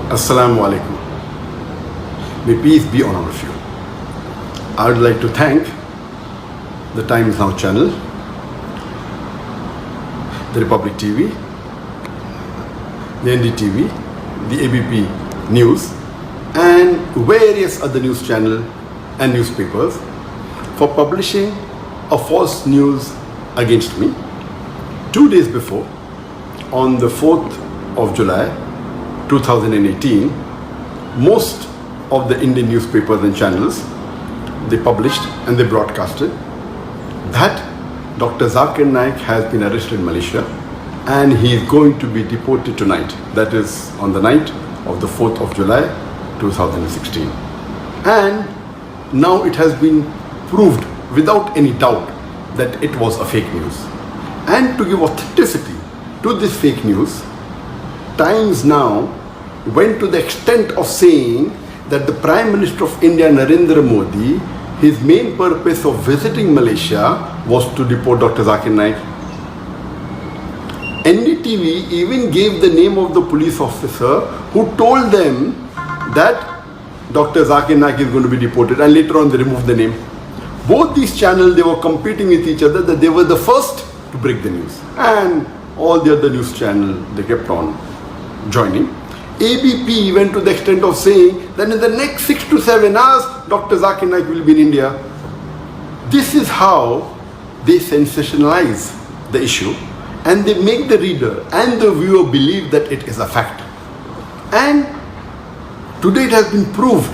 Assalamu alaikum. May peace be on all of you. I would like to thank the Times Now channel, the Republic TV, the NDTV, the ABP News, and various other news channels and newspapers for publishing a false news against me 2 days before, on the 4th of July 2018. Most of the Indian newspapers and channels, they published and they broadcasted that Dr. Zakir Naik has been arrested in Malaysia and he is going to be deported tonight. That is on the night of the 4th of July 2016. And now it has been proved without any doubt that it was a fake news. And to give authenticity to this fake news, Times Now went to the extent of saying that the Prime Minister of India, Narendra Modi, his main purpose of visiting Malaysia was to deport Dr. Zakir Naik. NDTV even gave the name of the police officer who told them that Dr. Zakir Naik is going to be deported, and later on they removed the name. Both these channels, they were competing with each other, that they were the first to break the news. And all the other news channels, they kept on joining. ABP went to the extent of saying that in the next 6 to 7 hours, Dr. Zakir Naik will be in India. This is how they sensationalize the issue and they make the reader and the viewer believe that it is a fact. And today it has been proved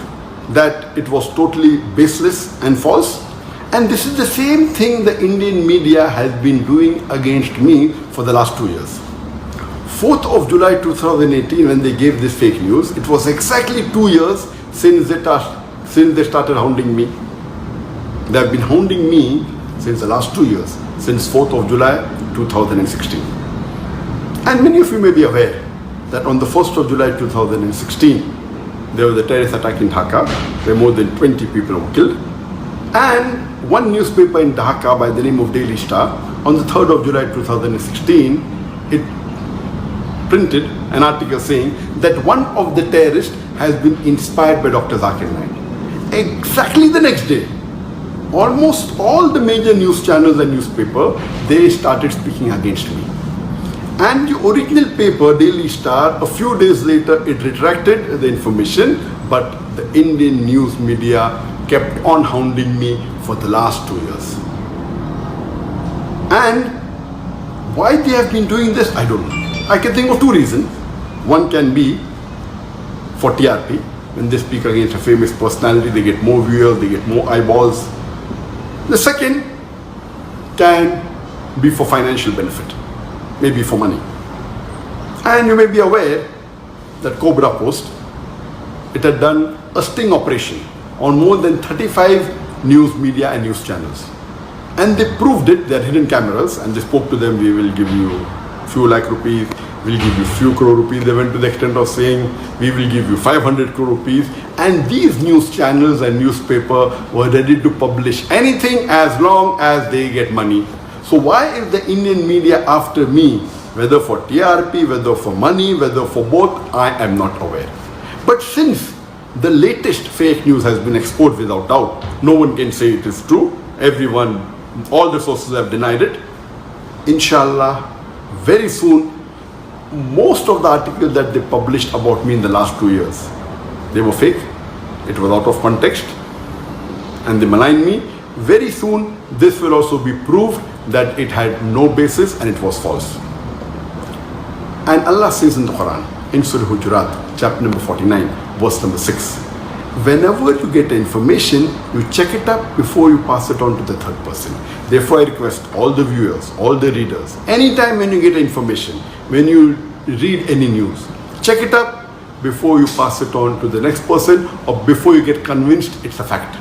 that it was totally baseless and false. And this is the same thing the Indian media has been doing against me for the last 2 years. 4th of July 2018, when they gave this fake news, it was exactly 2 years since they started hounding me. They have been hounding me since the last 2 years, since 4th of July 2016. And many of you may be aware that on the 1st of July 2016, there was a terrorist attack in Dhaka, where more than 20 people were killed. And one newspaper in Dhaka by the name of Daily Star, on the 3rd of July 2016, it printed an article saying that one of the terrorists has been inspired by Dr. Zakir Naik. Exactly the next day, almost all the major news channels and newspapers, they started speaking against me. And the original paper, Daily Star, a few days later, it retracted the information, but the Indian news media kept on hounding me for the last 2 years. And why they have been doing this, I don't know. I can think of 2 reasons. One can be for TRP. When they speak against a famous personality, they get more viewers, they get more eyeballs. The second can be for financial benefit, maybe for money. And you may be aware that Cobra Post, it had done a sting operation on more than 35 news media and news channels. And they proved it, they had hidden cameras, and they spoke to them, we will give you few lakh rupees, we'll give you few crore rupees. They went to the extent of saying, we will give you 500 crore rupees. And these news channels and newspaper were ready to publish anything as long as they get money. So why is the Indian media after me, whether for TRP, whether for money, whether for both, I am not aware. But since the latest fake news has been exposed without doubt, no one can say it is true. Everyone, all the sources have denied it. Inshallah, very soon, most of the articles that they published about me in the last 2 years, they were fake, it was out of context, and they maligned me. Very soon, this will also be proved that it had no basis and it was false. And Allah says in the Quran, in Surah Hujurat, chapter number 49, verse number 6, whenever you get information, you check it up before you pass it on to the third person. Therefore, I request all the viewers, all the readers, anytime when you get information, when you read any news, check it up before you pass it on to the next person or before you get convinced it's a fact.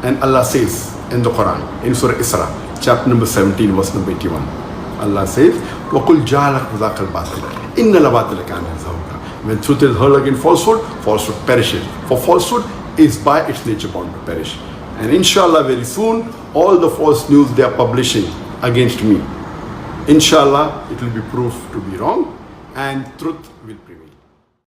And Allah says in the Quran, in Surah Isra, chapter number 17, verse number 81, Allah says, وَقُلْ جَعَلَكْ ذَاكَ الْبَاطِلَ إِنَّ الْبَاطِلَ كَانَ زَهُوقًا. When truth is heard against falsehood, falsehood perishes. For falsehood is by its nature bound to perish. And inshallah, very soon, all the false news they are publishing against me, inshallah, it will be proved to be wrong and truth will prevail.